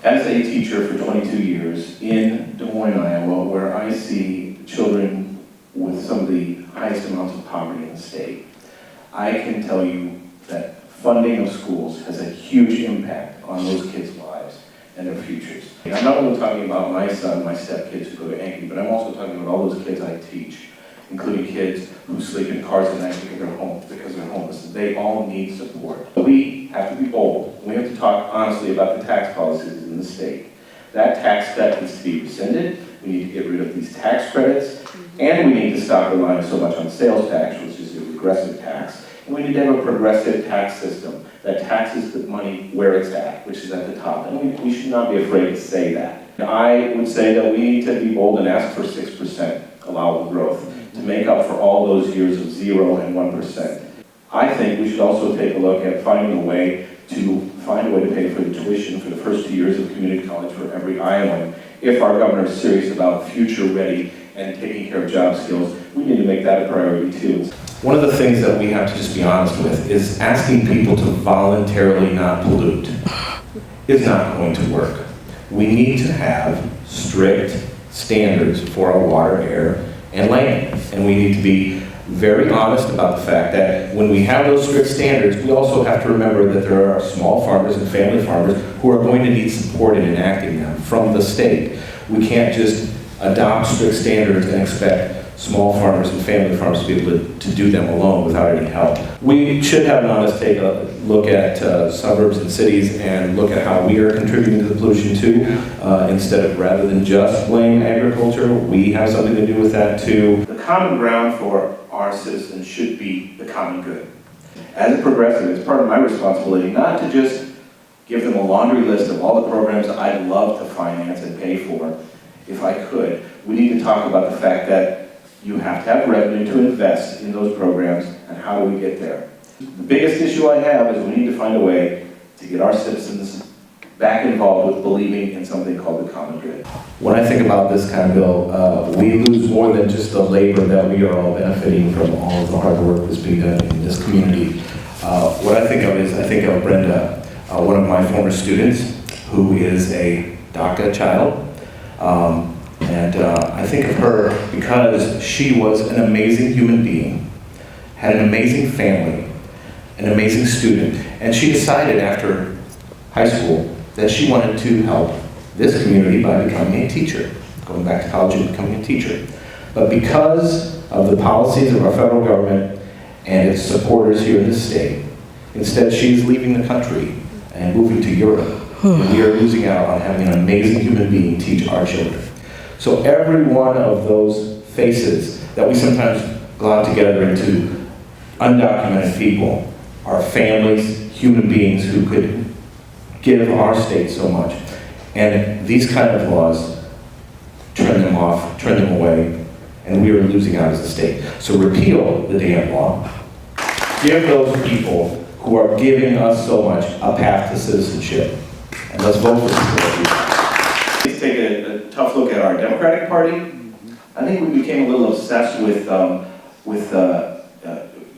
As a teacher for 22 years in Des Moines, Iowa, where I see children with some of the highest amounts of poverty in the state, I can tell you that funding of schools has a huge impact on those kids' lives and their futures. I'm not only talking about my son, my stepkids who go to Yankee, but I'm also talking about all those kids I teach, including kids who sleep in cars at night because they're homeless. They all need support. We have to be bold. We have to talk honestly about the tax policies in the state. That tax cut needs to be rescinded. We need to get rid of these tax credits, and we need to stop relying so much on sales tax, which is a regressive tax. And we need to have a progressive tax system that taxes the money where it's at, which is at the top. And we should not be afraid to say that. I would say that we need to be bold and ask for 6% allowable growth to make up for all those years of 0 and 1%. I think we should also take a look at finding a way to pay for the tuition for the first 2 years of community college for every Iowan. If our governor is serious about future ready and taking care of job skills, we need to make that a priority too. One of the things that we have to just be honest with is asking people to voluntarily not pollute is not going to work. We need to have strict standards for our water, air, and land. And we need to be very honest about the fact that when we have those strict standards, we also have to remember that there are small farmers and family farmers who are going to need support in enacting them from the state. We can't just adopt strict standards and expect small farmers and family farmers to be able to do them alone without any help. We should have an honest take a look at suburbs and cities and look at how we are contributing to the pollution too, rather than just blame agriculture. We have something to do with that too. The common ground for our citizens should be the common good. As a progressive, it's part of my responsibility not to just give them a laundry list of all the programs I'd love to finance and pay for if I could. We need to talk about the fact that you have to have revenue to invest in those programs, and how do we get there? The biggest issue I have is we need to find a way to get our citizens back involved with believing in something called the common good. When I think about this kind of bill, we lose more than just the labor that we are all benefiting from all of the hard work that's being done in this community. What I think of is, I think of Brenda, one of my former students, who is a DACA child. I think of her because she was an amazing human being, had an amazing family, an amazing student, and she decided after high school that she wanted to help this community by becoming a teacher, going back to college and becoming a teacher. But because of the policies of our federal government and its supporters here in this state, instead she's leaving the country and moving to Europe. And we are losing out on having an amazing human being teach our children. So every one of those faces that we sometimes glom together into undocumented people are families, human beings who could give our state so much. And these kind of laws turn them off, turn them away, and we are losing out as a state. So repeal the damn law. Give those people who are giving us so much a path to citizenship. And let's vote for this. Let's take a tough look at our Democratic Party. I think we became a little obsessed with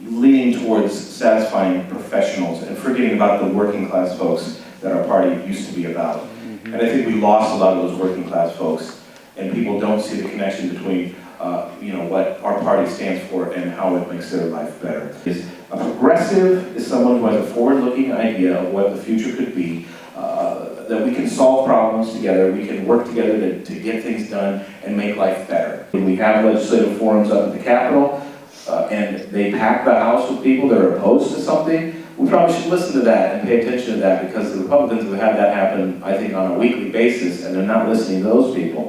leaning towards satisfying professionals and forgetting about the working class folks that our party used to be about. And I think we lost a lot of those working class folks, and people don't see the connection between what our party stands for and how it makes their life better. A progressive is someone who has a forward-looking idea of what the future could be, that we can solve problems together, we can work together to get things done and make life better. When we have legislative forums up at the Capitol, and they pack the House with people that are opposed to something, we probably should listen to that and pay attention to that, because the Republicans have had that happen, I think, on a weekly basis, and they're not listening to those people.